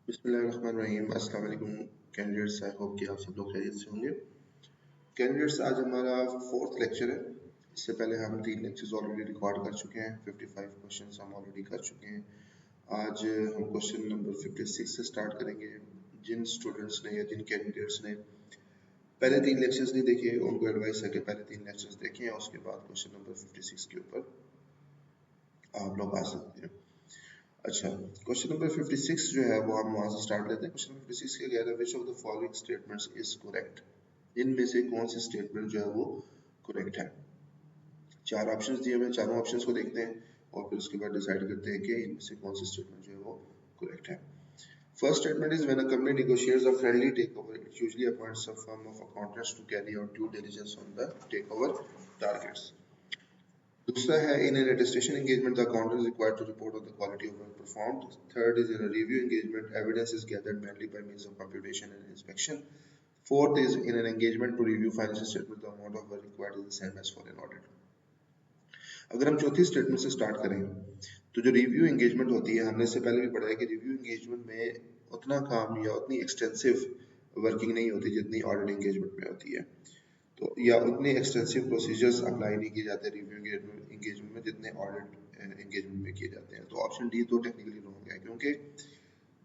बिस्मिल्लाहिर्रहमानिर्रहीम। अस्सलाम वालेकुम कैंडिडेट्स। आई होप कि आप सब लोग खैरियत से होंगे। कैंडिडेट्स, आज हमारा फोर्थ लेक्चर है। इससे पहले हम 3 लेक्चर्स ऑलरेडी रिकॉर्ड कर चुके हैं। 55 क्वेश्चंस हम ऑलरेडी कर चुके हैं। आज हम क्वेश्चन नंबर 56 से स्टार्ट करेंगे। जिन स्टूडेंट्स ने या जिन कैंडिडेट्स ने पहले 3 लेक्चर्स नहीं देखे, उनको एडवाइस है कि पहले 3 लेक्चर्स देखें और उसके बाद क्वेश्चन नंबर 56 के ऊपर आप लोग आ सकते हैं। अच्छा, क्वेश्चन नंबर 56 जो है वो हम वहाँ से स्टार्ट लेते हैं। क्वेश्चन नंबर 56 क्या कह रहा है? विच of the following statements is correct? इनमें से कौन सी स्टेटमेंट जो है वो करेक्ट है? 4 ऑप्शंस दिए हुए हैं, चारों ऑप्शंस को देखते हैं और फिर उसके बाद डिसाइड करते हैं कि इनमें से कौन सी स्टेटमेंट जो है वो करेक्ट है। First statement is when a company negotiates a friendly takeover, it usually appoints a firm of accountants to carry out due diligence on the takeover targets. दूसरा है in an attestation engagement, the accountant is required to report on the quality of work performed. Third is in a review engagement, evidence is gathered mainly by means of computation and inspection. Fourth is in an engagement to review financial statement, the amount of work required is the same as for an audit. अगर हम चौथी statement से start करें तो जो review engagement होती है, हमने इससे पहले भी पढ़ा है कि रिव्यू एंगेजमेंट में उतना काम या उतनी एक्सटेंसिव वर्किंग नहीं होती जितनी ऑडिट एंगेजमेंट में होती है। तो या उतने एक्सटेंसिव प्रोसीजर्स अप्लाई नहीं किए जाते रिव्यू एंगेजमेंट में जितने ऑडिट एंगेजमेंट में किए जाते हैं। तो ऑप्शन डी तो टेक्निकली रॉन्ग है, क्योंकि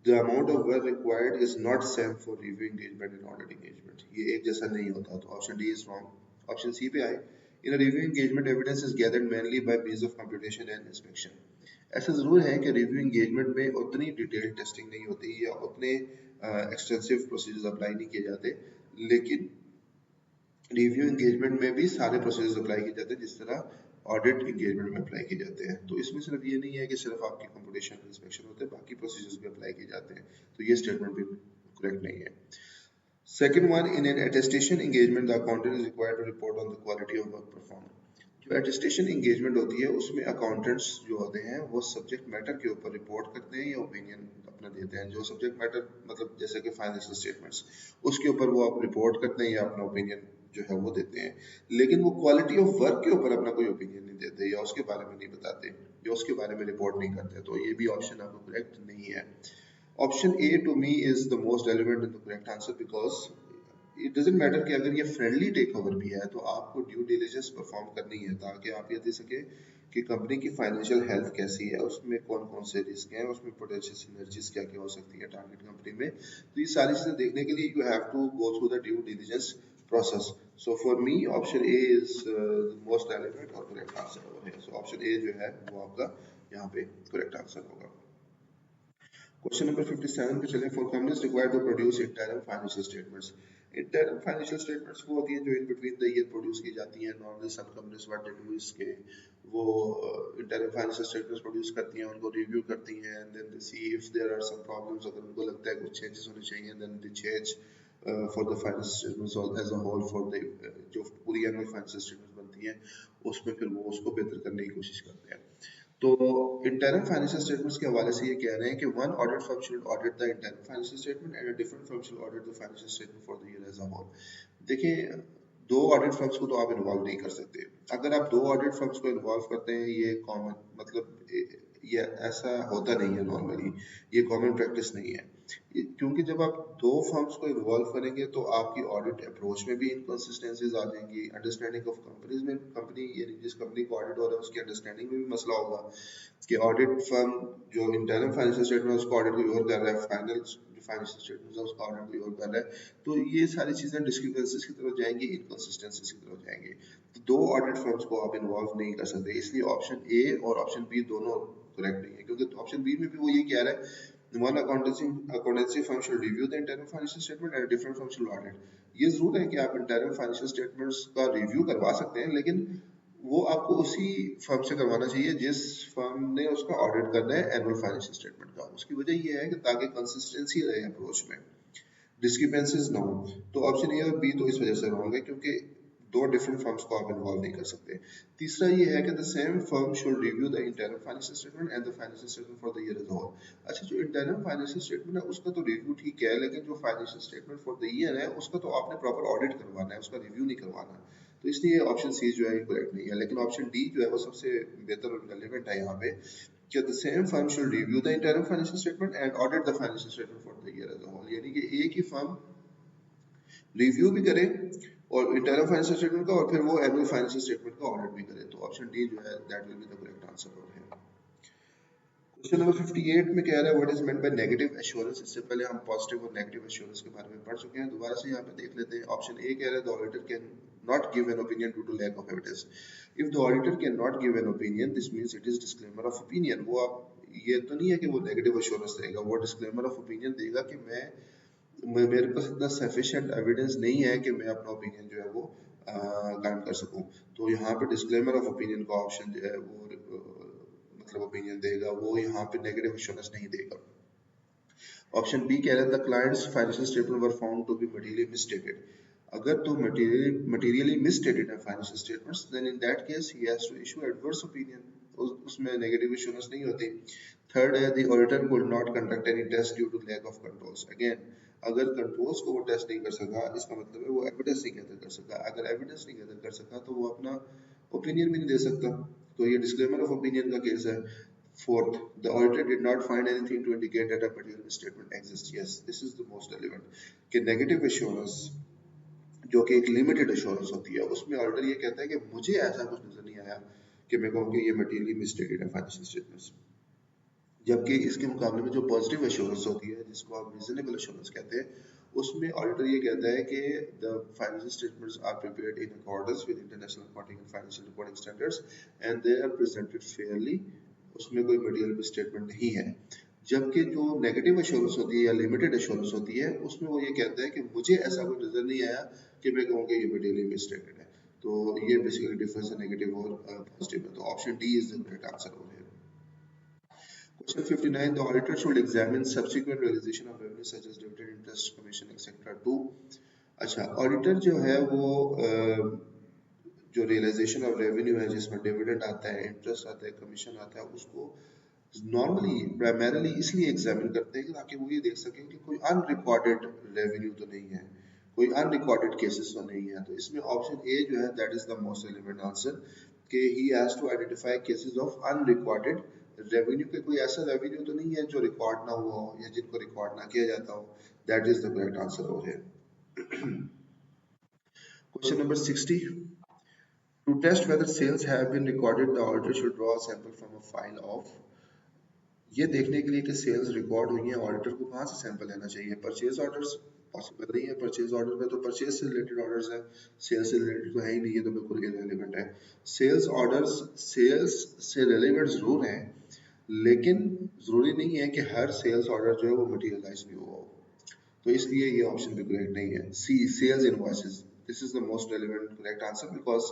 the amount of work required is not same for review engagement and audit engagement. ये एक जैसा नहीं होता, तो option D is wrong. Option C पे आए, in a review engagement evidence is gathered mainly by means of computation and inspection. ऐसा ज़रूर है कि रिव्यू एंगेजमेंट में उतनी डिटेल टेस्टिंग नहीं होती या उतने एक्सटेंसिव प्रोसीजर्स अप्लाई नहीं किए जाते, लेकिन रिव्यू एंगेजमेंट में भी सारे प्रोसेस अप्लाई किए जाते हैं जिस तरह ऑडिट एंगेजमेंट में अप्लाई किए जाते हैं। तो इसमें सिर्फ ये नहीं है कि सिर्फ आपकी कंप्यूटेशन इंस्पेक्शन होते हैं, बाकी प्रोसीजर्स भी अप्लाई किए जाते हैं। तो ये स्टेटमेंट भी करेक्ट नहीं है। Second one, in an attestation engagement, the accountant is required to report on the quality of work performed. जो attestation engagement होती है उसमें accountants जो होते हैं वो subject matter के ऊपर report करते हैं या opinion अपना देते हैं। जो subject matter मतलब जैसे कि financial statements, उसके ऊपर वो आप report करते हैं या अपना opinion जो है वो देते हैं, लेकिन वो quality of work के ऊपर अपना कोई opinion नहीं देते या उसके बारे में नहीं बताते या उसके बारे में report नहीं करते। तो ये भी option आपको correct नहीं है। Option A to me is the most relevant and the correct answer, because it doesn't matter कि अगर ये फ्रेंडली टेक ओवर भी है तो आपको ड्यू डिलिजेंस परफॉर्म करनी है ताकि आप ये दे सके कि कंपनी की फाइनेंशियल हेल्थ कैसी है, उसमें कौन कौन से रिस्क हैं, उसमें पोटेंशियल सिनर्जीज क्या क्या हो सकती है टारगेट कंपनी में। तो ये सारी चीज़ें देखने के लिए you have to go through the due diligence process. So for me option A is most relevant और करेक्ट आंसर ओवर है। सो ऑप्शन ए जो है वो आपका यहाँ पे करेक्ट आंसर होगा। क्वेश्चन नंबर 57 पे चलें। For companies required to produce interim financial statements. Interim financial statements वो होती है जो in between the year produce की जाती हैं। नॉर्मली सब companies what they do is के वो इंटरम फाइनेंशियल स्टेटमेंट्स प्रोड्यूस करती हैं, उनको रिव्यू करती हैं and then they see if there are some problems. अगर उनको लगता है कुछ चेंजेस होने चाहिए then they change for the financial statements as a whole for the जो पूरी एनुअल फाइनेंशियल स्टेटमेंट्स बनती हैं उसमें फिर वो उसको बेहतर करने की कोशिश करते हैं। तो इंटरनल फाइनेंशियल स्टेटमेंट्स के हवाले से ये कह रहे हैं कि one audit firm should audit the internal financial statement and a different firm should audit the financial statement for the year as a whole. देखिए, दो ऑडिट फर्म्स को तो आप इन्वॉल्व नहीं कर सकते। अगर आप दो ऑडिट फर्म्स को इन्वॉल्व करते हैं, ये कॉमन मतलब ये ऐसा होता नहीं है नॉर्मली, ये कॉमन प्रैक्टिस नहीं है। क्योंकि जब आप दो फर्म्स को इन्वॉल्व करेंगे तो आपकी ऑडिट अप्रोच में भी इनकंसिस्टेंसीज आ जाएंगी, अंडरस्टैंडिंग ऑफ कंपनीज में कंपनी यानी जिस कंपनी को ऑडिट हो रहा है उसकी अंडरस्टैंडिंग में भी मसला होगा कि ऑडिट फर्म जो इंटरनल फाइनेंशियल स्टेटमेंट उसको ऑडिट कोई और कर रहा है, फाइनल जो फाइनेंशियल स्टेटमेंट है उसका ऑडिट कोई और कर रहा है। तो ये सारी चीज़ें डिस्क्रिपेंसीज की तरफ जाएंगी, इनकंसिस्टेंसीज की तरफ जाएंगी। तो दो ऑडिट फर्म्स को आप इन्वॉल्व नहीं कर सकते, इसलिए ऑप्शन ए और ऑप्शन बी दोनों करेक्ट नहीं है। क्योंकि ऑप्शन बी में भी वो ये कह रहा है one accountancy firm should review the internal financial statement and a different firm should audit. ये जरूर है कि आप इंटरनल फाइनेंशियल स्टेटमेंट्स का रिव्यू करवा सकते हैं, लेकिन वो आपको उसी फर्म से करवाना चाहिए जिस फर्म ने उसका ऑडिट करना है एनुअल फाइनेंशियल स्टेटमेंट का। उसकी वजह ये है कि ताकि कंसिस्टेंसी रहे अप्रोच में, डिस्क्रिपेंसीज ना हो। तो ऑप्शन ए और बी तो इस वजह से रॉन्ग है क्योंकि दो डिफरेंट फर्म्स को आप इन्वॉल्व नहीं कर सकते। तीसरा ये है कि the same firm should review the internal financial statement and the financial statement for the year as a whole. अच्छा, जो इंटरनल फाइनेंशियल स्टेटमेंट है उसका तो रिव्यू ठीक है, लेकिन जो financial statement for the year है उसका तो आपने प्रॉपर ऑडिट करवाना है, उसका रिव्यू नहीं करवाना। तो इसलिए ऑप्शन सी जो है करेक्ट नहीं है, लेकिन ऑप्शन डी जो है वो सबसे बेहतर और रेलिवेंट है यहाँ पे कि the same firm should review the interim financial statement and audit the financial statement for the year as a whole, यानी कि एक ही फर्म रिव्यू भी करे और इंटरनल फाइनेंशियल स्टेटमेंट का और फिर वो एनुअल फाइनेंशियल स्टेटमेंट का ऑडिट भी करे। तो ऑप्शन डी जो है that will be the correct answer over here. Question number 58 में कह रहा है what is meant by negative assurance. इससे पहले हम पॉजिटिव और नेगेटिव एश्योरेंस के बारे में पढ़ चुके हैं, दोबारा से यहाँ पे देख लेते हैं। ऑप्शन ए कह रहा है the auditor can not give an opinion due to lack of evidence. If the auditor can not give an opinion this means it is disclaimer of opinion. वो आप ये तो नहीं है कि वो नेगेटिव एश्योरेंस देगा, वो डिस्क्लेमर ऑफ ओपिनियन देगा कि मेरे पास इतना सफिशिएंट एविडेंस नहीं है कि मैं अपना ओपिनियन जो है वो कायम कर सकूं। तो यहाँ पे डिस्क्लेमर ऑफ ओपिनियन का ऑप्शन जो है वो मतलब ओपिनियन देगा, वो यहाँ पे नेगेटिव एश्योरेंस नहीं देगा। ऑप्शन बी कह रहा है the clients financial statement were found to be materially misstated. अगर तो मटेरियली मिसस्टेटेड है financial statements then in that case he has to issue adverse opinion, उसमें नेगेटिव एश्योरेंस नहीं होती। थर्ड है the auditor could not conduct any test due to lack of controls. Again अगर controls को वो test नहीं कर सका इसका मतलब है वो एविडेंस नहीं गैदर कर सका। अगर एविडेंस नहीं गैदर कर सका तो वो अपना ओपिनियन भी नहीं दे सकता। तो ये डिस्क्लेमर ऑफ ओपिनियन का केस है। Fourth, the auditor did not find anything to indicate that a material misstatement exists. Yes, this is the most relevant. कि negative assurance जो कि एक limited assurance होती है उसमें ऑडिटर ये कहता है कि मुझे ऐसा कुछ नजर नहीं आया कि मैं कहूँ कि ये materially misstated है financial statements। जबकि इसके मुकाबले में जो पॉजिटिव एश्योरेंस होती है जिसको आप रीजनेबल एश्योरेंस कहते हैं उसमें ऑडिटर ये कहता है कि the financial statements are prepared in accordance with international accounting and financial reporting standards and they are presented fairly, उसमें कोई मटेरियल स्टेटमेंट नहीं है। जबकि जो नेगेटिव एश्योरेंस होती है या लिमिटेड एश्योरेंस होती है उसमें वो ये कहता है कि मुझे ऐसा कोई नजर नहीं आया कि मैं कहूँ कि ये मटेरियल मिसस्टेटेड है। तो ये बेसिकली डिफरेंस है नेगेटिव और पॉजिटिव में। तो option D is the correct answer हो है। Question 59, the auditor should examine subsequent realization of revenue such as dividend, interest, commission, etc. to अच्छा ऑडिटर जो है वो जो रियलाइजेशन ऑफ रेवेन्यू है जिसमें डिविडेंड आता है, इंटरेस्ट आता है, कमीशन आता है, उसको नॉर्मली प्राइमरीली इसलिए एग्जामिन करते हैं ताकि वो ये देख सकें कि कोई अनरिकॉर्डेड रेवेन्यू तो नहीं है, कोई अनरिकॉर्डेड केसेस तो नहीं है। तो इसमें ऑप्शन ए जो है that is the most relevant answer कि he has to identify cases of unrecorded revenue के कोई ऐसा रेवेन्यू तो नहीं है जो रिकॉर्ड ना हुआ हो या जिनको रिकॉर्ड ना किया जाता हो। That is the correct answer हो है। Question number 60, to test whether sales have been recorded the auditor should draw a sample from a file of। ये देखने के लिए कि सेल्स रिकॉर्ड हुई है ऑडिटर को कहाँ से सैंपल लेना चाहिए। परचेज ऑर्डर्स पॉसिबल नहीं है, परचेज ऑर्डर में तो परचेज से रिलेटेड ऑर्डर्स हैं, सेल्स से रिलेटेड तो है ही नहीं, ये तो बिल्कुल इररिलेवेंट है। सेल्स ऑर्डर्स सेल्स से रिलेवेंट जरूर हैं लेकिन जरूरी नहीं है कि हर सेल्स ऑर्डर जो है वो मटेरियलाइज भी हुआ हो। तो इसलिए ये ऑप्शन भी करेक्ट नहीं है। C sales invoices, this is the most relevant correct answer because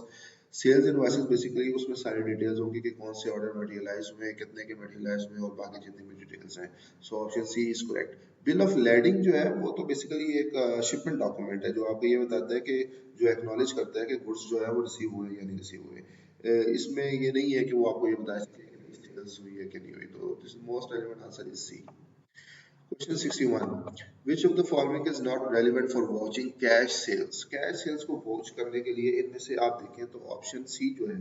sales invoices basically उसमें सारी डिटेल्स होंगी कि कौन से ऑर्डर मटेरियलाइज हुए, कितने के मटेरियलाइज हुए और बाकी जितनी भी डिटेल्स हैं। So option C is correct. Bill of lading जो है वो तो बेसिकली एक शिपमेंट डॉक्यूमेंट है जो आपको ये बताता है कि जो एक्नॉलेज करता है कि गुड्स जो है वो रिसीव हुए या नहीं रिसीव हुए। इसमें ये नहीं है कि वो आपको ये बताए कि सेल्स हुई है कि नहीं हुई। तो this most relevant answer is C. Question 61. Which of the following is not relevant for watching cash sales? Cash sales को वॉच करने के लिए इनमें से आप देखें तो ऑप्शन सी जो है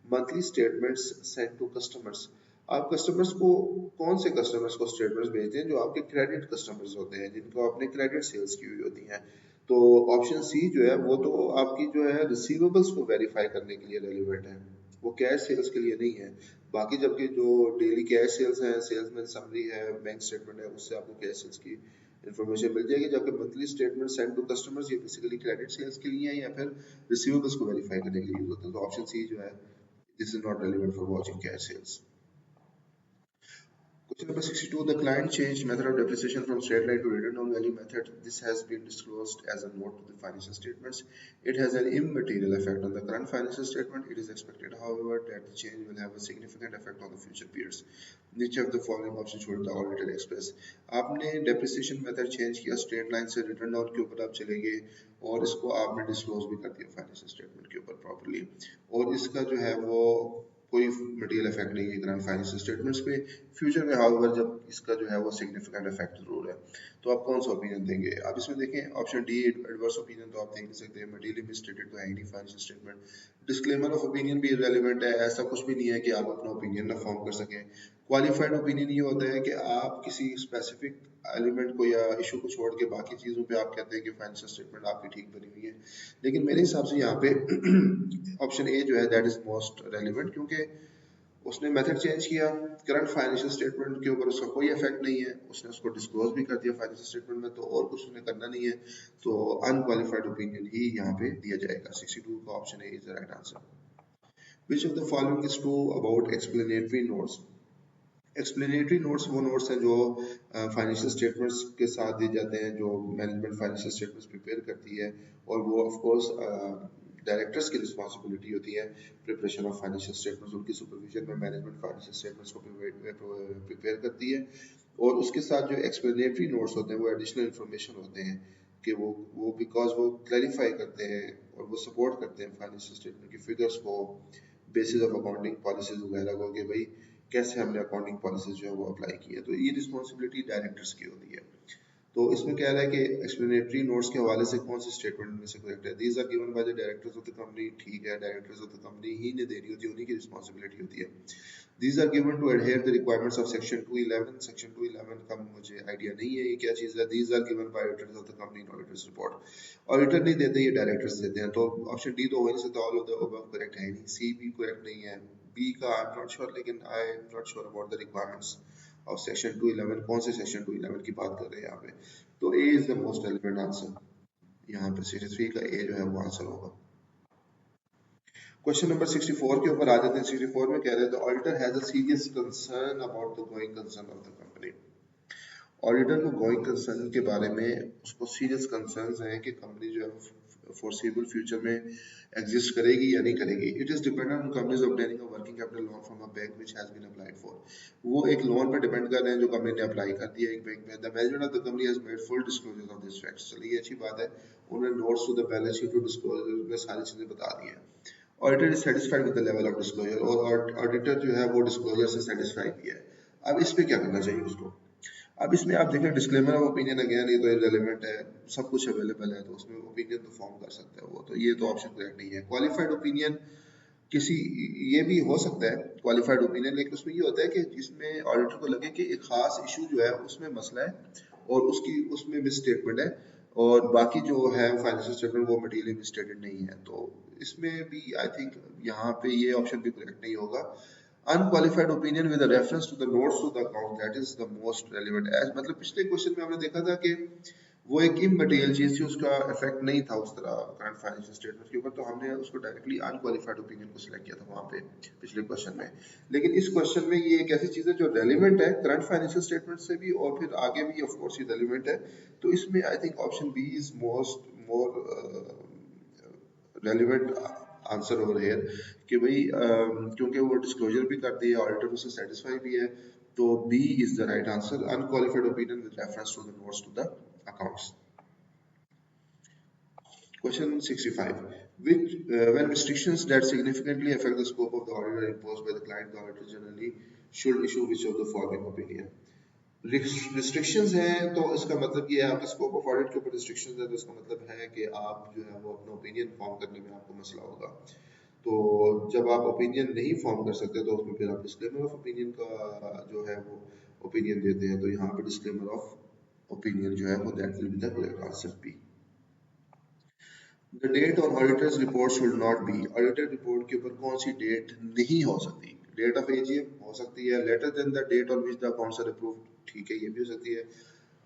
monthly statements send to customers. आप कस्टमर्स को कौन से कस्टमर्स को स्टेटमेंट्स भेजते हैं? जो आपके क्रेडिट कस्टमर्स होते हैं जिनको आपने क्रेडिट सेल्स की हुई होती हैं। तो ऑप्शन सी जो है वो तो आपकी जो है रिसीवेबल्स को वेरीफाई करने के लिए रेलिवेंट है, वो कैश सेल्स के लिए नहीं है। बाकी जबकि जो डेली कैश सेल्स हैं, सेल्समैन समरी है, बैंक स्टेटमेंट है, उससे आपको कैश सेल्स की इन्फॉर्मेशन मिल जाएगी। जबकि monthly statement send to customers ये बेसिकली क्रेडिट सेल्स के लिए है या फिर रिसीवेबल्स को वेरीफाई करने के लिए यूज होता है। तो ऑप्शन सी जो है this is not relevant for watching cash sales. Question number 62. The client changed method of depreciation from straight line to return on value method. This has been disclosed as a note to the financial statements. It has an immaterial effect on the current financial statement. It is expected, however, that the change will have a significant effect on the future periods. Which of the following options should the auditor express? आपने depreciation method change किया, straight line से return down के ऊपर आप चले गए और इसको आपने disclose भी कर दिया financial statement के ऊपर properly, और इसका जो है वो कोई मटेरियल इफेक्ट नहीं है करंट फाइनेंशियल स्टेटमेंट्स पे। फ्यूचर में हाउएवर जब इसका जो है वो सिग्निफिकेंट इफेक्ट जरूर है। तो आप कौन सा ओपिनियन देंगे? आप इसमें देखें ऑप्शन डी एडवर्स ओपिनियन तो आप देख नहीं सकते, मटेरियली मिसस्टेटेड तो है ही नहीं financial statement. Disclaimer of opinion भी इररिलेवेंट है, ऐसा कुछ भी नहीं है कि आप अपना ओपिनियन ना फॉर्म कर सकें। क्वालिफाइड ओपिनियन ये होता है कि आप किसी स्पेसिफिक एलिमेंट को या इशू को छोड़ के बाकी चीज़ों पे आप कहते हैं कि फाइनेंशियल स्टेटमेंट आपकी ठीक बनी हुई है। लेकिन मेरे हिसाब से यहाँ पे ऑप्शन ए जो है दैट इज मोस्ट रेलिवेंट, क्योंकि उसने मेथड चेंज किया। करंट फाइनेंशियल स्टेटमेंट के ऊपर उसका कोई इफेक्ट नहीं है, उसने उसको डिस्क्लोज भी कर दिया फाइनेंशियल स्टेटमेंट में, तो और कुछ उसने करना नहीं है। तो अनक्वालिफाइड ओपिनियन ही यहाँ पे दिया जाएगा। 62 का option A is the right answer. Which of the following is true about explanatory notes? Explanatory notes वो नोट्स हैं जो फाइनेंशियल स्टेटमेंट्स के साथ दिए जाते हैं, जो मैनेजमेंट फाइनेंशियल स्टेटमेंट्स प्रिपेयर करती है, और वो ऑफ कोर्स डायरेक्टर्स की रिस्पॉन्सिबिलिटी होती है प्रिपरेशन ऑफ फाइनेंशियल स्टेटमेंट्स। उनकी सुपरविजन में मैनेजमेंट फाइनेंशियल स्टेटमेंट्स को प्रिपेयर करती है। और उसके साथ जो एक्सप्लेनेटरी नोट्स होते हैं वो एडिशनल इंफॉर्मेशन होते हैं कि वो बिकॉज वो क्लैरिफाई करते हैं और वो सपोर्ट करते हैं फाइनेंशियल स्टेटमेंट की फिगर्स को, बेसिस ऑफ अकाउंटिंग पॉलिसीज वगैरह को, कि भाई कैसे हमने अकाउंटिंग पॉलिसीज जो है वो अप्लाई की है। तो ये रिस्पॉन्सिबिलिटी डायरेक्टर्स की होती है। तो इसमें कह रहा है कि एक्सप्लेनेटरी नोट्स के हवाले से कौन सी स्टेटमेंट में से करेक्ट है? These are given by the directors of the company. ठीक है, डायरेक्टर्स ऑफ द कंपनी ही ने देनी होती है, उन्हीं की रिस्पॉन्सिबिलिटी होती है। These are given to adhere the requirements of section 211। Section 211 का मुझे आइडिया नहीं है ये क्या चीज़ है। These are given by auditors of the company in auditors report. Auditor नहीं देते, ये डायरेक्टर्स देते हैं। तो ऑप्शन डी तो हो ही नहीं सकता, all of the above correct है नहीं। सी भी करेक्ट नहीं है। बी का आई एम नॉट श्योर, लेकिन I am not sure about the requirements और सेक्शन 211 कौन से सेक्शन 211 की बात कर रहे हैं यहाँ पे। तो A is the most relevant answer. यहाँ पे 63 का ए जो है वो आंसर होगा। क्वेश्चन नंबर 64 के ऊपर आ जाते हैं। 64 में कह रहे हैं the auditor has a serious concern about the going concern of the company. Auditor को गोइंग कंसर्न के बारे में उसको सीरियस कंसर्न्स हैं कि कंपनी जो है फोर्सेबल फ्यूचर में एग्जिस्ट करेगी या नहीं करेगी। It is dependent on companies obtaining a working capital loan from a bank which has been applied for. वो एक लोन पर डिपेंड कर रहे हैं जो कंपनी ने अप्लाई कर दिया एक बैंक में। The management of the company has made full disclosure of this facts. चलिए ये अच्छी बात है, उन्होंने notes to the balance sheet और डिस्क्लोजर में सारी चीजें बता दी हैं। Auditor is satisfied with the level of disclosure, और ऑडिटर जो है वो डिस्क्लोजर से सेटिस्फाइड भी है। अब इस पे क्या करना चाहिए उसको? अब इसमें आप देखें डिस्क्लेमर ऑफ ओपिनियन अगेन ये तो इररिलेवेंट है, सब कुछ अवेलेबल है, तो उसमें ओपिनियन तो फॉर्म कर सकता है वो, तो ये तो ऑप्शन करेक्ट नहीं है। क्वालिफाइड ओपिनियन किसी, ये भी हो सकता है क्वालिफाइड ओपिनियन, लेकिन उसमें ये होता है कि जिसमें ऑडिटर को लगे कि एक खास इशू जो है उसमें मसला है और उसकी उसमें मिस स्टेटमेंट है, और बाकी जो है फाइनेंशियल स्टेटमेंट वो मटेरियली मिसस्टेटेड नहीं है, तो इसमें भी आई थिंक यहाँ पे ये ऑप्शन भी करेक्ट नहीं होगा। Unqualified opinion with reference to the notes to the account that is the most relevant as, मतलब पिछले क्वेश्चन में हमने देखा था कि वो एक इमटेरियल चीज थी, उसका इफेक्ट नहीं था उस तरह करंट फाइनेंशियल स्टेटमेंट के ऊपर, तो हमने उसको डायरेक्टली अनक्वालिफाइड ओपिनियन को सिलेक्ट किया था वहां पे पिछले क्वेश्चन में। लेकिन इस क्वेश्चन में ये एक ऐसी चीज है जो रेलिवेंट है करंट फाइनेंशियल स्टेटमेंट से भी और फिर आगे भी ऑफ कोर्स ये रेलिवेंट है, तो इसमें I think option B is most more relevant answer over here, कि भाई क्योंकि वो डिस्क्लोजर भी कर दिया, ऑडिटर उससे सेटिस्फाई भी है, तो B is the right answer, unqualified opinion with reference to the notes to the accounts. Question 65. When restrictions that significantly affect the scope of the audit are imposed by the client, the auditor generally should issue which of the following opinion? Restrictions हैं तो इसका मतलब ये है आपके scope of audit के ऊपर restrictions है, तो इसका मतलब है कि आप जो है वो अपना ओपिनियन फॉर्म करने में आपको मसला होगा। तो जब आप ओपिनियन नहीं फॉर्म कर सकते तो उसमें फिर आप डिस्क्लेमर ऑफ ओपिनियन का जो है वो ओपिनियन देते हैं, तो यहाँ पे डिस्क्लेमर ऑफ ओपिनियन जो है वो that will be the correct answer B. The date on auditors report should not be, auditor report के ऊपर कौन सी डेट नहीं हो सकती? डेट ऑफ एजीएम हो सकती है, later than the date on which the accounts are approved, ठीक है ये भी हो सकती है।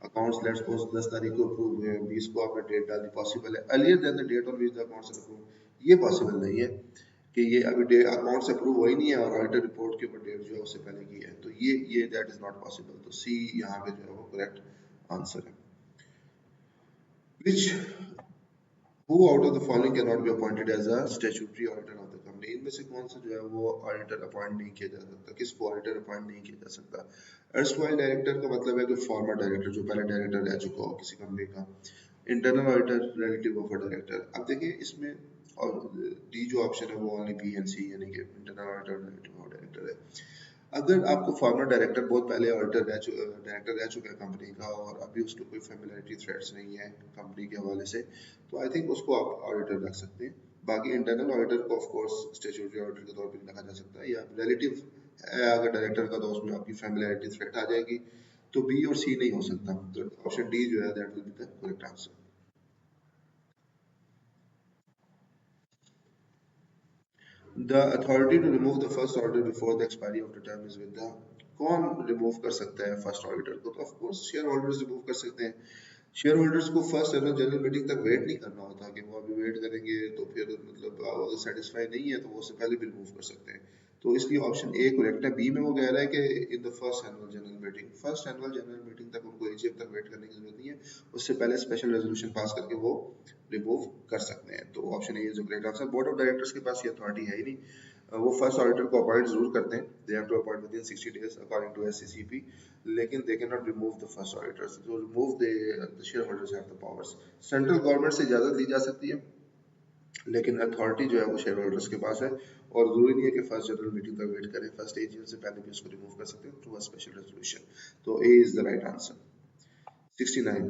अकाउंट्स लेट्स सपोज 10 तारीख को अप्रूव हुए हैं, 20 को आपने डेट डाली, पॉसिबल है। Earlier than the date on which the accounts are approved, ये पॉसिबल नहीं है कि ये अभी अकाउंट्स अप्रूव हो ही नहीं है और ऑडिटर रिपोर्ट के ऊपर डेट जो है उससे पहले की है, तो ये दैट इज नॉट पॉसिबल, तो सी यहाँ पे जो है वो करेक्ट आंसर है। विच Who out of the following cannot be appointed as a statutory auditor of the company? इनमें से कौन सा जो है वो ऑडिटर अपॉइंट नहीं किया जा सकता? किसको ऑडिटर अपॉइंट नहीं किया जा सकता? अर्स्टवाइल डायरेक्टर का मतलब है कि फॉर्मर डायरेक्टर जो पहले डायरेक्टर रह चुका हो किसी कंपनी का। Internal auditor relative of a director. अब देखिए इसमें और डी जो ऑप्शन है वो ओनली बी एंड सी यानी कि internal auditor relative of director है। अगर आपको फॉर्मर डायरेक्टर बहुत पहले डायरेक्टर रह चुका है कंपनी का और अभी उसको कोई फेमिलियरिटी थ्रेट्स नहीं है कंपनी के हवाले से, तो आई थिंक उसको आप ऑडिटर रख सकते हैं। बाकी इंटरनल ऑडिटर को ऑफ कोर्स स्टैट्यूटरी ऑडिटर के तौर पर रखा जा सकता है, या रिलेटिव है अगर डायरेक्टर का, तो उसमें आपकी फैमिलियरिटी थ्रेट आ जाएगी। तो बी और सी नहीं हो सकता, तो ऑप्शन डी जो है that will be the correct answer. The authority to remove the first order before the expiry of the term is with the, कौन रिमूव कर सकता है फर्स्ट ऑडिटर को? तो of course shareholders remove कर सकते हैं। शेयर होल्डर्स को फर्स्ट एनुअल जनरल मीटिंग तक वेट नहीं करना होता कि वो अभी वेट करेंगे तो फिर मतलब अगर सेटिस्फाई नहीं है तो वो उससे पहले भी रिमूव कर सकते हैं। तो इसलिए ऑप्शन ए करेक्ट है। बी में वो कह रहा है कि in the first annual general meeting, first annual general meeting तक उनको एजीएम तक वेट करने की जरूरत नहीं है, उससे पहले स्पेशल रेजोल्यूशन पास करके वो रिमूव कर सकते हैं। तो option A is the correct answer. Board of directors के पास ये अथॉरिटी है ही नहीं। वो फर्स्ट ऑडिटर को अपॉइंट जरूर करते हैं, they have to appoint within 60 days according to SCCP, लेकिन they can not remove the first auditors. तो remove the shareholders have the powers. Central government से इजाजत ली जा सकती है, लेकिन अथॉरिटी जो है वो शेयर होल्डर्स के पास है, और जरूरी नहीं है कि फर्स्ट जनरल मीटिंग तक वेट करें, फर्स्ट एजीएम से पहले भी उसको रिमूव कर सकते हैं थ्रू अ स्पेशल रेजोल्यूशन। तो A is the right answer. 69.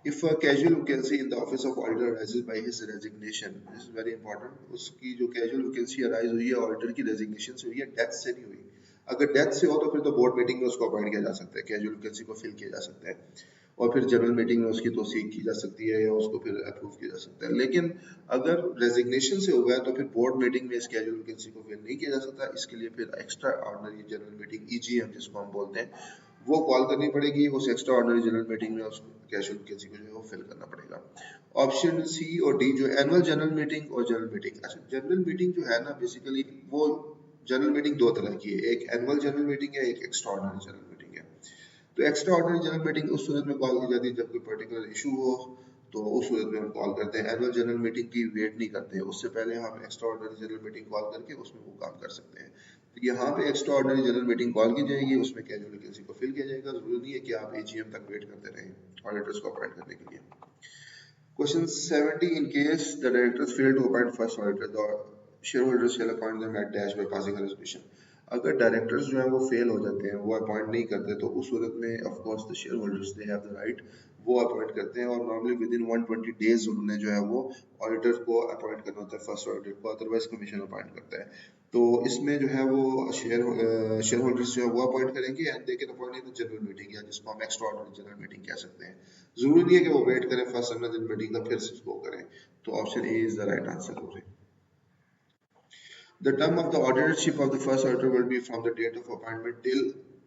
If a casual vacancy in the office of auditor arises by his resignation, this is very important, उसकी जो casual vacancy arise हुई है ऑडिटर की resignation से हुई है, death से नहीं हुई। अगर डेथ से हो तो फिर तो बोर्ड मीटिंग में उसको अपॉइंट किया जा सकता है, कैजुअल वैकेंसी को फिल किया जा सकता है, और फिर जनरल मीटिंग में उसकी तौसीक की जा सकती है या उसको फिर अप्रूव किया जा सकता है। लेकिन अगर रेजिग्नेशन से हुआ है तो फिर बोर्ड मीटिंग में इस कैजुअल वैकेंसी को फिल नहीं किया जा सकता। इसके लिए फिर extra ordinary general meeting EGM जिसको हम बोलते हैं, वो कॉल करनी पड़ेगी। उस एक्स्ट्रा ऑर्डिनरी जनरल मीटिंग में उस कैजुअल वैकेंसी को जो है वो फिल करना पड़ेगा। ऑप्शन सी और डी जो एनुअल जनरल मीटिंग और जनरल मीटिंग, अच्छा जनरल मीटिंग जो है ना बेसिकली वो जनरल मीटिंग दो तरह की है, एक एनुअल जनरल मीटिंग है, एक एक्स्ट्रा ऑर्डिनरी जनरल मीटिंग है। तो एक्स्ट्रा ऑर्डिनरी जनरल मीटिंग उस सूरत में कॉल की जाती है जब कोई पर्टिकुलर इशू हो, तो उस सूरत में हम कॉल करते हैं। एनुअल जनरल मीटिंग की वेट नहीं करते हैं, उससे पहले हम extra ordinary general meeting call करके उसमें वो काम कर सकते हैं। तो यहाँ पे extra ordinary general meeting call की जाएगी, उसमें कैजुअल वैकेंसी को फिल किया जाएगा। जरूरी नहीं है कि आप एजीएम तक वेट करते रहें ऑडिटर्स को अपॉइंट करने के लिए। Question 70. In case the directors fail to appoint first auditor, the shareholders shall appoint them at dash by passing a resolution. अगर डायरेक्टर्स जो है वो फेल हो जाते हैं, वो अपॉइंट नहीं करते, तो उस सूरत में of course the share holders they have the right, वो अपॉइंट करते हैं, और नॉर्मली विद इन 120 डेज उन्होंने जो है वो ऑडिटर को अपॉइंट करना होता है, फर्स्ट ऑडिटर को, अदरवाइज कमीशन अपॉइंट करता है। तो इसमें जो है वो शेयर होल्डर्स जो है वो अपॉइंट करेंगे, and they can appoint in the general meeting, या जिसको हम एक्स्ट्रा ऑर्डिनरी जनरल मीटिंग कह सकते हैं। जरूरी नहीं है कि वो वेट करें फर्स्ट जनरल मीटिंग का फिर इसको करें। तो option A is the right answer हो रही। The term of the auditorship of the first auditor will be from the date of appointment till,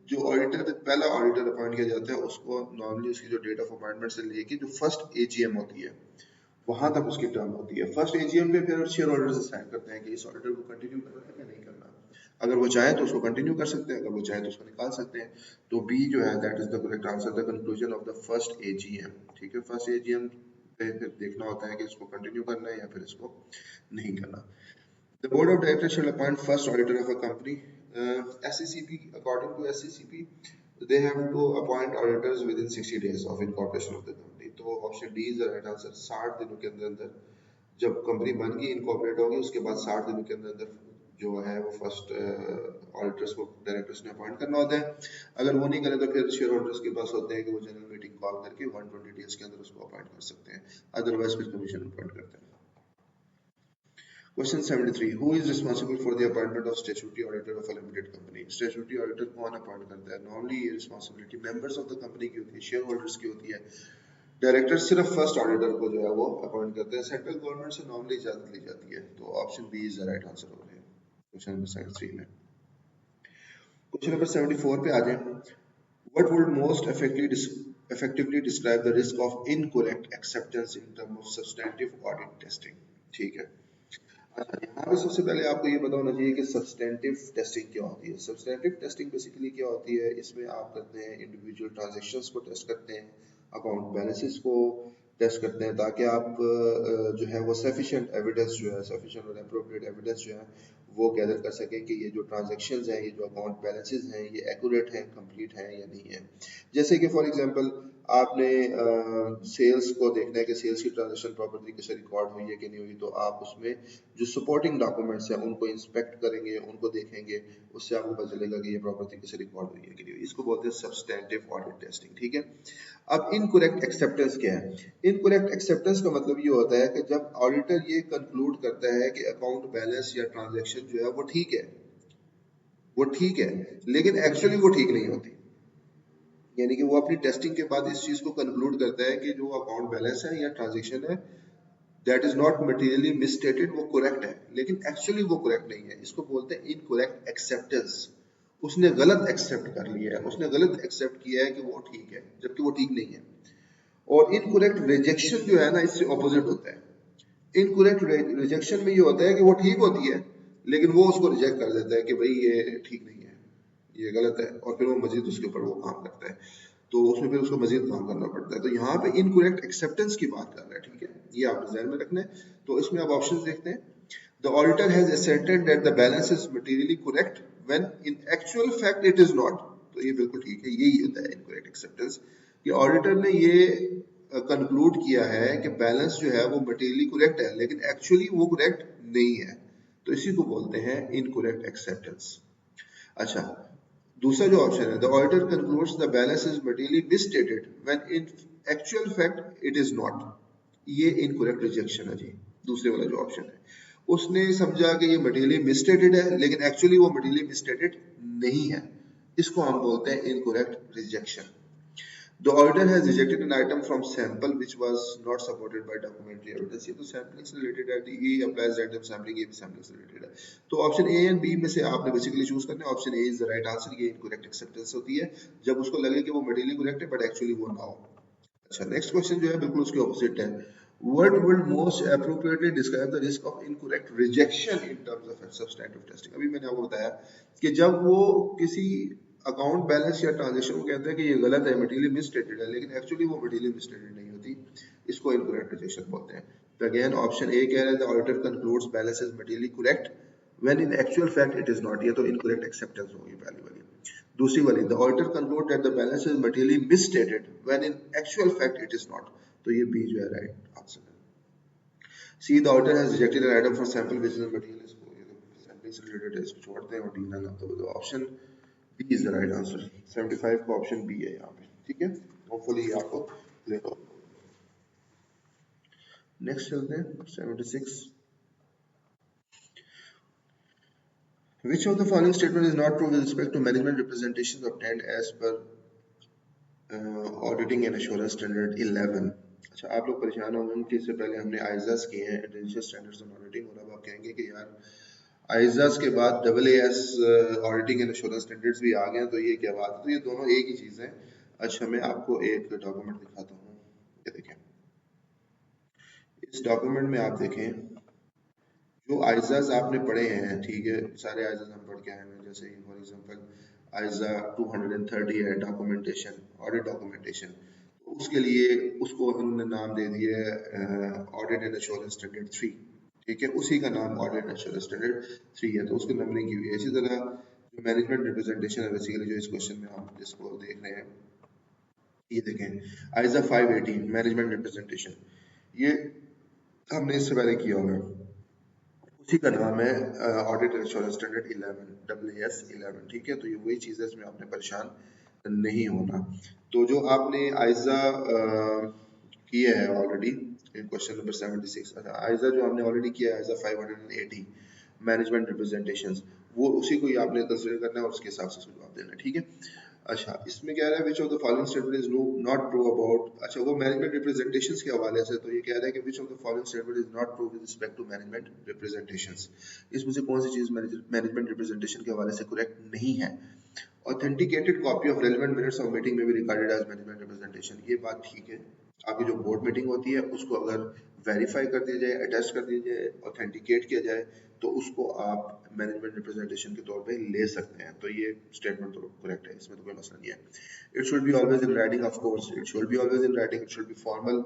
जो ऑडिटर पहला ऑडिटर अपॉइंट किया जाता है उसको नॉर्मली उसकी जो डेट ऑफ अपॉइंटमेंट से लेके जो फर्स्ट एजीएम होती है वहां तक उसकी टर्म होती है। फर्स्ट एजीएम पे फिर शेयर होल्डर्स डिसाइड करते हैं कि इस ऑडिटर को कंटिन्यू करना है या नहीं करना। अगर वो चाहे तो उसको कंटिन्यू कर सकते हैं, अगर वो चाहे तो उसको निकाल सकते हैं। तो बी जो है that is the correct answer, the conclusion of the first AGM. ठीक है, फर्स्ट एजीएम पे फिर देखना होता है कि इसको कंटिन्यू करना है या फिर इसको नहीं करना। The board of directors shall appoint first auditor of a company. SCCP, according to SCCP, they have to appoint auditors within 60 days of incorporation of the company. तो option D is the right answer. 60 दिनों के अंदर अंदर जब company बन गई, incorporate होगी, उसके बाद 60 दिनों के अंदर अंदर जो है वो फर्स्ट ऑडिटर्स को डायरेक्टर्स ने अपॉइंट करना होता है। अगर वो नहीं करें तो फिर शेयर होल्डर्स के पास होते हैं कि वो जनरल मीटिंग कॉल करके 120 डेज के अंदर उसको अपॉइंट कर सकते हैं, अदरवाइज फिर कमीशन अपॉइंट करते हैं। Question 73. Who is responsible for the appointment of statutory auditor of a limited company? Statutory auditor कौन अपॉइंट करता है? Normally ये responsibility members of the company की होती है, शेयर होल्डर्स की होती है। डायरेक्टर सिर्फ फर्स्ट ऑडिटर को जो है वो अपॉइंट करते हैं। सेंट्रल गवर्नमेंट से नॉर्मली इजाजत ली जाती है। तो option B is the right answer हो रहा है क्वेश्चन नंबर 73 में। क्वेश्चन नंबर 74 पे आ जाए। What would most effectively describe the risk of incorrect acceptance in terms of substantive audit testing? ठीक है। अच्छा, यहाँ पे सबसे पहले आपको ये पता होना चाहिए कि सब्सटेंटिव टेस्टिंग क्या होती है। सब्सटेंटिव टेस्टिंग बेसिकली क्या होती है, इसमें आप करते हैं इंडिविजुअल ट्रांजैक्शंस को टेस्ट करते हैं, अकाउंट बैलेंसेस को टेस्ट करते हैं, ताकि आप जो है वो सफिशिएंट एविडेंस जो है, सफिशिएंट और अप्रोप्रिएट एविडेंस जो है वो गैदर कर सकें कि ये जो ट्रांजैक्शंस हैं, ये जो अकाउंट बैलेंसेस हैं, ये एक्यूरेट हैं, कंप्लीट हैं या नहीं है। जैसे कि फॉर एग्जांपल आपने सेल्स को देखना है कि सेल्स की ट्रांजैक्शन प्रॉपर तरीके से रिकॉर्ड हुई है कि नहीं हुई, तो आप उसमें जो सपोर्टिंग डॉक्यूमेंट्स हैं उनको इंस्पेक्ट करेंगे, उनको देखेंगे, उससे आपको पता चलेगा कि ये प्रॉपर तरीके से रिकॉर्ड हुई है कि नहीं हुई। इसको बोलते हैं सब्सटेंटिव ऑडिट टेस्टिंग। ठीक है। अब इनकरेक्ट एक्सेप्टेंस क्या है? इनकरेक्ट एक्सेप्टेंस का मतलब ये होता है कि जब ऑडिटर ये कंक्लूड करता है कि अकाउंट बैलेंस या ट्रांजैक्शन जो है वो ठीक है, वो ठीक है, लेकिन एक्चुअली वो ठीक नहीं होती। यानी कि वो अपनी टेस्टिंग के बाद इस चीज को कंक्लूड करता है कि जो अकाउंट बैलेंस है या ट्रांजेक्शन है दैट इज नॉट मटेरियली मिसस्टेटेड, वो करेक्ट है, लेकिन एक्चुअली वो करेक्ट नहीं है। इसको बोलते हैं इनकरेक्ट एक्सेप्टेंस। उसने गलत एक्सेप्ट कर लिया है, उसने गलत एक्सेप्ट किया है कि वो ठीक है, जबकि वो ठीक नहीं है। और इनकरेक्ट रिजेक्शन जो है ना, इससे ऑपोजिट होता है। इनकरेक्ट रिजेक्शन में ये होता है कि वो ठीक होती है, लेकिन वो उसको रिजेक्ट कर देता है कि भाई ये ठीक नहीं है, ये गलत है, और फिर वो मजीद उसके ऊपर वो काम करता है, तो उसमें फिर उसको मजीद काम करना पड़ता है। तो यहाँ पे इनकरेक्ट एक्सेप्टेंस की बात कर रहा है, ठीक है, ये आपने ध्यान में रखना है। तो इसमें आप ऑप्शन देखते हैं। The auditor has asserted that the balance is materially correct when in actual fact it is not। तो ये बिल्कुल ठीक है, यही होता है इनकरेक्ट एक्सेप्टेंस, कि ऑडिटर ने ये कंक्लूड किया है कि बैलेंस जो है वो मटेरियली करेक्ट है, लेकिन एक्चुअली वो करेक्ट नहीं है। तो इसी को बोलते हैं इनकरेक्ट एक्सेप्टेंस। अच्छा, दूसरा जो ऑप्शन है, the auditor concludes the balance is materially misstated when in actual fact it is not. ये इनकरेक्ट रिजेक्शन है जी। दूसरे वाला जो ऑप्शन है, उसने समझा कि ये मटेरियली मिसस्टेटेड है, लेकिन एक्चुअली वो मटेरियली मिसस्टेटेड नहीं है। इसको हम बोलते हैं incorrect rejection. The auditor has rejected an item from sample which was not supported by documentary evidence। ये तो सैम्पलिंग से रिलेटेड है, DE applies random sampling, ये भी सैम्पलिंग से रिलेटेड है। तो ऑप्शन ए एंड बी में से आपने बेसिकली चूज करना है। Option A is the right answer. ये इनकरेक्ट एक्सेप्टेंस होती है जब उसको लगे कि वो मटेरियली करेक्ट है बट एक्चुअली वो ना हो। अच्छा, नेक्स्ट क्वेश्चन जो है बिल्कुल उसके ऑपोजिट है। What would most appropriately describe the risk of incorrect rejection in terms of substantive testing? अभी मैंने आपको बताया कि जब वो किसी अकाउंट बैलेंस या ट्रांजेक्शन को कहते हैं कि ये गलत है, मटेरियली मिसस्टेटेड है, लेकिन एक्चुअली वो मटेरियली मिसस्टेटेड नहीं होती, इसको इनकरेक्ट रिजेक्शन बोलते हैं। तो अगेन ऑप्शन ए कह रहा है the auditor concludes balance is materially correct when in actual fact it is not. ये तो इनकरेक्ट एक्सेप्टेंस होगी पहली वाली। दूसरी वाली, the auditor conclude that the balance is materially misstated when in actual fact it is not. तो ये B जो है राइट आंसर है। C, the auditor has rejected an item from sample which is material. इसको ये तो sampling से related है, इसको छोड़ते हैं और डी ना लाते हुए। तो option B is the right answer. 75 का ऑप्शन बी है यहाँ पे, ठीक है। होपफुली ये आपको क्लियर हो। नेक्स्ट चलते हैं 76। Which of the following statement is not true with respect to management representations obtained as per auditing and assurance standard 11? अच्छा, आप लोग परेशान होंगे कि इससे पहले हमने आइजास किए हैं, इंटरनेशनल स्टैंडर्ड्स ऑन ऑडिटिंग, और अब आप कहेंगे कि यार आइजास के बाद AAS auditing and assurance standards भी आ गए हैं, तो ये क्या बात है? तो ये दोनों एक ही चीज़ है। अच्छा, मैं आपको एक डॉक्यूमेंट दिखाता हूँ, ये देखें। इस डॉक्यूमेंट में आप देखें जो आइजाज आपने पढ़े हैं, ठीक है, सारे आइजाज हम पढ़ के आए हैं। जैसे फॉर एग्जांपल आइजा 230 है, डॉक्यूमेंटेशन, ऑडिट डॉक्यूमेंटेशन, तो उसके लिए उसको उन्होंने नाम दे दिया है ऑडिट एंड एश्योरेंस स्टैंडर्ड 3, ठीक है, उसी का नाम ऑडिट एंड एश्योरेंस स्टैंडर्ड 3 है, तो उसकी नंबरिंग की हुई है। इसी तरह जो मैनेजमेंट रिप्रेजेंटेशन है, बेसिकली जो इस क्वेश्चन में हम जिसको देख रहे हैं, ये देखें आइजा 518 मैनेजमेंट रिप्रेजेंटेशन, ये हमने इससे पहले किया हुआ है, उसी का नाम है audit and assurance standard 11, AAS 11, ठीक है। तो ये वही चीज़ है, इसमें आपने परेशान नहीं होना। तो जो आपने आइजा किया है ऑलरेडी इन क्वेश्चन नंबर 76, अच्छा आइजा जो हमने ऑलरेडी किया है आइजा 580 मैनेजमेंट रिप्रेजेंटेशंस, वो उसी को ही आपने कंसिडर करना है और उसके हिसाब से उसको जवाब देना है, ठीक है। अच्छा, इसमें कह रहा है विच of the following statement is not true about, अच्छा वो मैनेजमेंट रिप्रेजेंटेशंस के हवाले से, तो ये कह रहा है कि which of the following statement is not true with respect to management representations. इसमें से कौन सी चीज मैनेजमेंट रिप्रेजेंटेशन के हवाले से करेक्ट नहीं है? Authenticated copy of relevant minutes of meeting में भी रिकॉर्डेड एज मैनेजमेंट रिप्रेजेंटेशन, ये बात ठीक है। आपकी जो बोर्ड मीटिंग होती है उसको अगर वेरीफाई कर दिया जाए, अटेस्ट कर दिया जाए, ऑथेंटिकेट किया जाए, तो उसको आप मैनेजमेंट रिप्रेजेंटेशन के तौर पे ले सकते हैं। तो ये स्टेटमेंट तो करेक्ट है, इसमें तो कोई मसला नहीं है। It should be always in writing, of course it should be always in writing, it should be formal.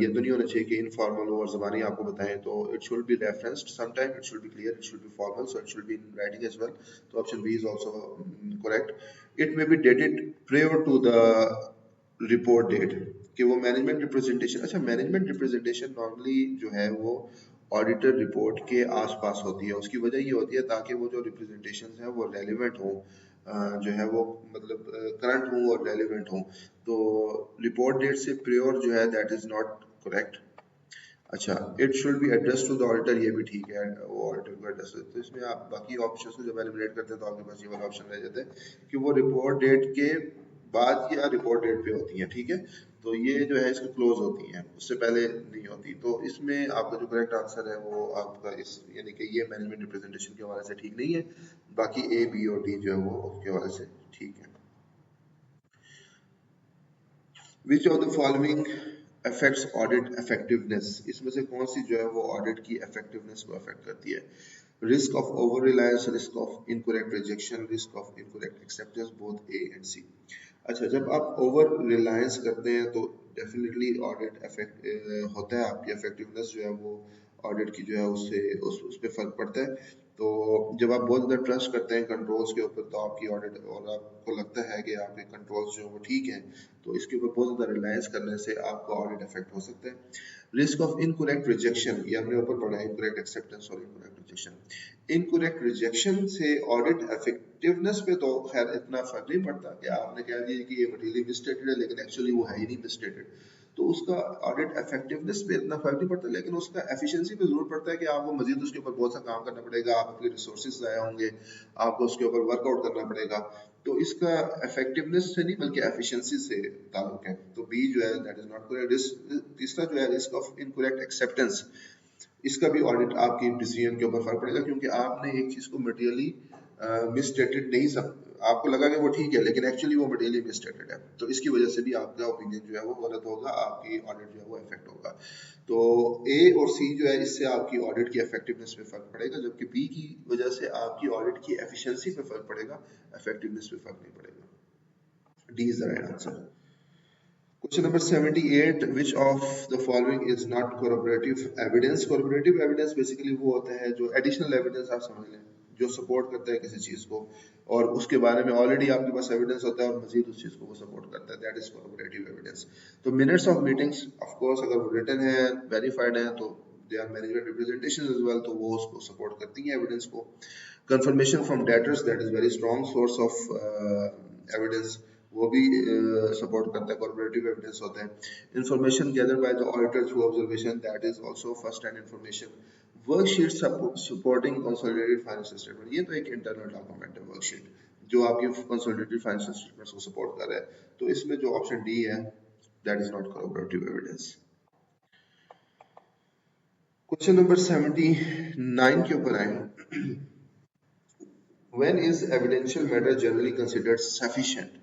ये तो नहीं होना चाहिए कि इनफॉर्मल हो और ज़बानी आपको बताएं, तो it should be referenced sometime, it should be clear, it should be formal, so it should be in writing as well. तो option B is also correct. It may be dated prior to the report date, कि वो management representation, अच्छा management representation normally जो है वो auditor report के आसपास होती है। उसकी वजह ये होती है ताकि वो जो रिप्रेजेंटेशन है वो रेलिवेंट हो, जो है वो मतलब करंट हो और रेलिवेंट हो। तो रिपोर्ट डेट से प्रियोर जो है दैट इज नॉट करेक्ट। अच्छा, it should be address to the auditor, ये भी ठीक है, वो ऑडिटर को एड्रेस, तो इसमें आप बाकी ऑप्शंस को जब एलिमिनेट करते हैं तो आपके पास ये वाला ऑप्शन रह जाता है कि वो रिपोर्ट डेट के बाद या रिपोर्ट डेट पे होती है, ठीक है। तो ये जो है इसको क्लोज होती हैं, उससे पहले नहीं होती। तो इसमें आपका जो करेक्ट आंसर है वो आपका इस यानी कि ये मैनेजमेंट रिप्रेजेंटेशन के हवाले से ठीक नहीं है, बाकी ए बी और डी जो है वो उसके हवाले से ठीक है। विच of the following affects audit effectiveness, इसमें से कौन सी जो है वो ऑडिट की इफेक्टिवनेस को अफेक्ट करती है? Risk of over reliance, risk of incorrect rejection, risk of incorrect acceptance, both A and C. अच्छा, जब आप ओवर रिलायंस करते हैं तो डेफिनेटली ऑडिट इफेक्ट होता है, आपकी इफेक्टिवनेस जो है वो ऑडिट की जो है उससे उस पर फर्क पड़ता है। तो जब आप बहुत ज़्यादा ट्रस्ट करते हैं कंट्रोल्स के ऊपर तो आपकी ऑडिट, और आपको लगता है कि आपके कंट्रोल्स जो हैं वो ठीक हैं, तो इसके ऊपर बहुत ज़्यादा रिलायंस करने से आपका ऑडिट इफेक्ट हो सकता है। रिस्क ऑफ इनकरेक्ट रिजेक्शन, ये हमने ऊपर पढ़ा है, इनकरेक्ट एक्सेप्टेंस और इनकरेक्ट रिजेक्शन। इनकरेक्ट रिजेक्शन से ऑडिट इफेक्टिवनेस पे तो खैर इतना फर्क नहीं पड़ता कि आपने कह दिया कि ये मटेरियली मिसस्टेटेड है लेकिन एक्चुअली वो है ही नहीं मिसस्टेटेड, तो उसका ऑडिट इफेक्टिवनेस पे इतना फर्क नहीं पड़ता, लेकिन उसका एफिशिएंसी पे जरूर पड़ता है कि आपको मजीद उसके ऊपर बहुत सा काम करना पड़ेगा, आपके रिसोर्सेज ज़ाया होंगे, आपको उसके ऊपर वर्कआउट करना पड़ेगा। तो इसका इफेक्टिवनेस से नहीं बल्कि एफिशिएंसी से ताल्लुक है। तो बी जो है दैट इज नॉट करेक्ट। तीसरा जो है रिस्क ऑफ इनकरेक्ट एक्सेप्टेंस, इसका भी ऑडिट आपके डिसीजन के ऊपर फर्क पड़ेगा, क्योंकि आपने एक चीज को मटेरियली मिसस्टेटेड नहीं सब, आपको लगा कि वो ठीक है लेकिन एक्चुअली वो मटेरियली मिसस्टेटेड है, तो इसकी वजह से भी आपका ओपिनियन जो है वो गलत होगा, आपकी ऑडिट जो है वो इफेक्ट होगा। तो ए और सी जो है इससे आपकी ऑडिट की इफेक्टिवनेस पे फर्क पड़ेगा, जबकि बी की वजह से आपकी ऑडिट की एफिशिएंसी पे फर्क पड़ेगा, इफेक्टिवनेस पे फर्क नहीं पड़ेगा। D is the right answer. Question number 78, which of the following is not corroborative evidence? Corroborative evidence basically वो होता है जो additional evidence, आप समझ लें, जो support करता है किसी चीज़ को और उसके बारे में already आपके पास evidence होता है और मजीद उस चीज़ को वो support करता है, that is corroborative evidence. तो minutes of meetings, of course अगर वो written है, verified है, तो they are management representations as well, तो वो उसको support करती हैं evidence को. Confirmation from debtors, that is very strong source of evidence, वो भी सपोर्ट करता है, कॉर्पोरेटिव एविडेंस होता है। Information gather by the auditor through observation, that is also first hand information. Worksheet supporting consolidated financial statement, ये तो एक internal document है वर्कशीट जो आपकी कंसोलिडेटेड फाइनेंशियल स्टेटमेंट्स को सपोर्ट कर रहा है, तो इसमें जो ऑप्शन डी है that is not corporative evidence. Question number 79 के ऊपर आए। When is evidential matter generally considered sufficient?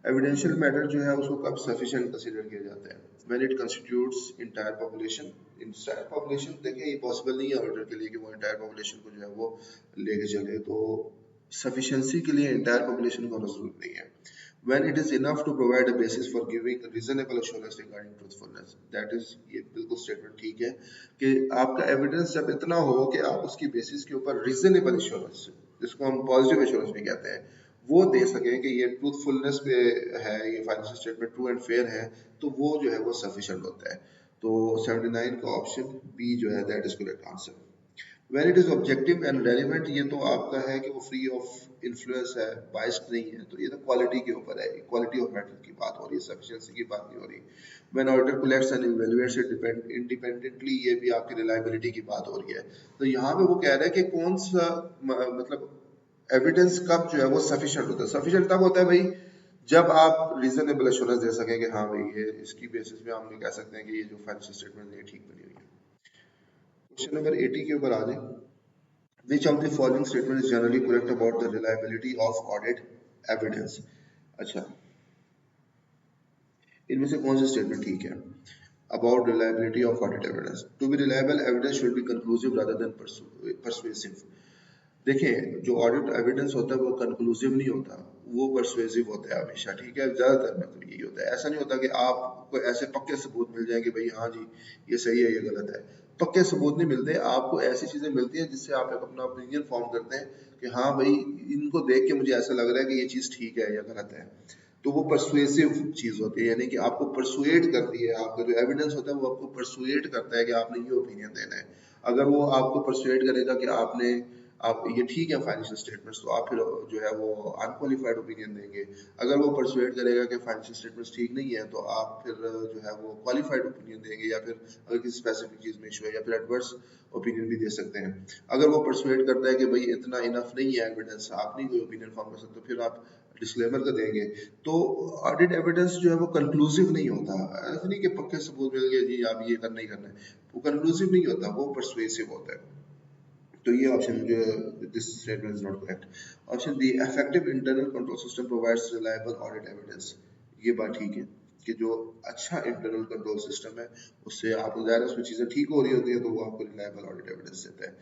Evidential matter जो है उसको कब सफिशिएंट कंसीडर किया जाता है? When it constitutes entire population. Entire population देखिए ये पॉसिबल नहीं है ऑडिटर के लिए कि वो इंटायर पॉपुलेशन को जो है वो लेके चले, तो सफिशिएंसी के लिए इंटायर पॉपुलेशन का होना जरूरत नहीं है। When it is enough to provide a basis for giving reasonable assurance regarding truthfulness, that is, ये बिल्कुल स्टेटमेंट ठीक है कि आपका एविडेंस जब इतना हो कि आप उसकी बेसिस के ऊपर रीजनेबल एश्योरेंस, जिसको हम पॉजिटिव एश्योरेंस भी कहते हैं, वो दे सकें कि ये ट्रूथफुलनेस पे है, ये financial statement true and fair है, तो वो जो है वो सफिशिएंट होता है। तो 79 का ऑप्शन बी जो है that is correct answer. When it is objective and relevant, ये तो आपका है कि वो फ्री ऑफ इन्फ्लुएंस है, बाइस्ड नहीं है, तो ये तो क्वालिटी के ऊपर है, क्वालिटी ऑफ मैटर की बात हो रही है, सफिशिएंसी की बात नहीं हो रही। When auditor collects and evaluates it independently, ये भी आपकी रिलायबिलिटी की बात हो रही है। तो यहाँ पे वो कह रहा है कि कौन सा मतलब एविडेंस कब जो है वो सफिशिएंट होता है? सफिशिएंट तब होता है भाई जब आप रीजनेबल एश्योरेंस दे सकें कि हाँ भाई ये इसकी बेसिस पे हम ये कह सकते हैं कि ये जो फाइनेंशियल स्टेटमेंट है ठीक बनी हुई है। क्वेश्चन नंबर 80 के ऊपर आ जाए। Which of the following statement is generally correct about the reliability of audit evidence? अच्छा, इनमें से कौन सा स्टेटमेंट ठीक है? About reliability of audit evidence. To be reliable, evidence should be conclusive rather than persuasive. देखें जो ऑडिट एविडेंस होता है वो कंक्लूसिव नहीं होता, वो परसुएसिव होता है हमेशा, ठीक है, ज्यादातर मतलब यही होता है। ऐसा नहीं होता कि आपको ऐसे पक्के सबूत मिल जाए कि भाई हाँ जी ये सही है ये गलत है, पक्के सबूत नहीं मिलते, आपको ऐसी चीजें मिलती हैं जिससे आप एक अपना ओपिनियन फॉर्म करते हैं कि हाँ भाई इनको देख के मुझे ऐसा लग रहा है कि ये चीज ठीक है या गलत है, तो वो परसुएसिव चीज होती है, यानी कि आपको परसुएट करती है, आपका जो एविडेंस होता है वो आपको परसुएट करता है कि आपने ये ओपिनियन देना है। अगर वो आपको परसुएट करेगा कि आपने आप ये ठीक है फाइनेंशियल स्टेटमेंट्स, तो आप फिर जो है वो अनक्वालिफाइड ओपिनियन देंगे। अगर वो परसुएट करेगा कि फाइनेंशियल स्टेटमेंट्स ठीक नहीं है, तो आप फिर जो है वो क्वालिफाइड ओपिनियन देंगे, या फिर अगर किसी स्पेसिफिक चीज़ में इशू है, या फिर एडवर्स ओपिनियन भी दे सकते हैं। अगर वो परसुएट करता है कि भाई इतना इनफ नहीं है एविडेंस, आप नहीं कोई ओपिनियन फॉर्म कर सकते, तो फिर आप डिस्क्लेमर का देंगे। तो ऑडिट एविडेंस जो है वो कंक्लूसिव नहीं होता, ऐसा नहीं कि पक्के सबूत मिल गए जी आप ये करना ही करना है, वो कंक्लूसिव नहीं होता, वो परसुएसिव होता है। तो ये ऑप्शन जो this statement is not correct. Option B, effective internal control system provides reliable audit evidence. ये बात ठीक है कि जो अच्छा इंटरनल कंट्रोल सिस्टम है उससे आपको ज़्यादा उसमें चीज़ें ठीक हो रही होती है, तो वो आपको रिलायबल ऑडिट एविडेंस देता है।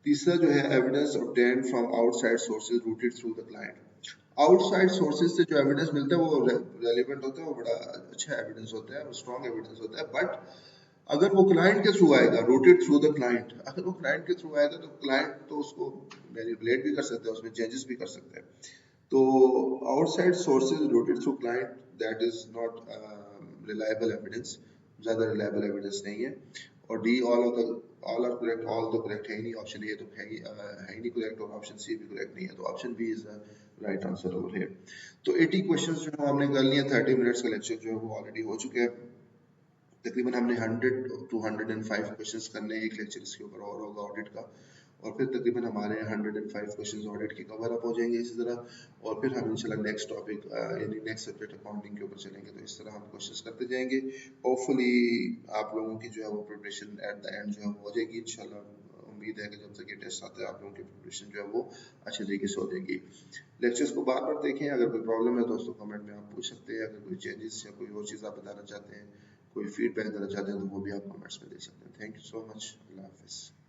तीसरा जो है, evidence obtained from outside sources routed through the client. Outside sources से जो एविडेंस मिलता है वो रेलिवेंट होता है, वो बड़ा अच्छा एविडेंस होता है, स्ट्रॉन्ग एविडेंस होता है। बट अगर वो क्लाइंट के थ्रू आएगा, रूटेड थ्रू द क्लाइंट, अगर वो क्लाइंट के थ्रू आएगा तो क्लाइंट तो उसको मैनिपुलेट भी कर सकते हैं, उसमें चेंजेस भी कर सकते हैं। तो outside sources routed through client, that is not reliable evidence, ज़्यादा रिलायबल एविडेंस नहीं है। और D, all are correct, all तो करेक्ट है ही नहीं, ऑप्शन ए तो है ही नहीं करेक्ट, और ऑप्शन सी भी करेक्ट नहीं है, तो option B is the right answer over here. तो 80 क्वेश्चंस जो है हमने कर लिए, 30 मिनट्स का लेक्चर जो है वो ऑलरेडी हो चुके हैं। तकरीबन हमने 100 to 105 क्वेश्चंस करने हैं, एक लेक्चर इसके ऊपर और होगा ऑडिट का, और फिर तकरीबन हमारे 105 क्वेश्चंस ऑडिट के कवर अप हो जाएंगे इसी तरह। और फिर हम इंशाल्लाह नेक्स्ट टॉपिक यानी नेक्स्ट सब्जेक्ट अकाउंटिंग के ऊपर चलेंगे, तो इस तरह हम क्वेश्चंस करते जाएंगे। होपफुली आप लोगों की जो है वो प्रिपरेशन एट द एंड जो है हो जाएगी इंशाल्लाह। उम्मीद है कि जब तक ये टेस्ट आते हैं आप लोगों की प्रिपरेशन जो है वो अच्छे तरीके से हो जाएगी। लेक्चर्स को बार बार देखें, अगर कोई प्रॉब्लम है दोस्तों कमेंट में आप पूछ सकते हैं, अगर कोई चेंजेस या कोई और चीज़ आप बताना चाहते हैं, कोई फीडबैक देना चाहते हैं, तो वो भी आप कमेंट्स में दे सकते हैं। थैंक यू सो मच, अल्लाह हाफिज़।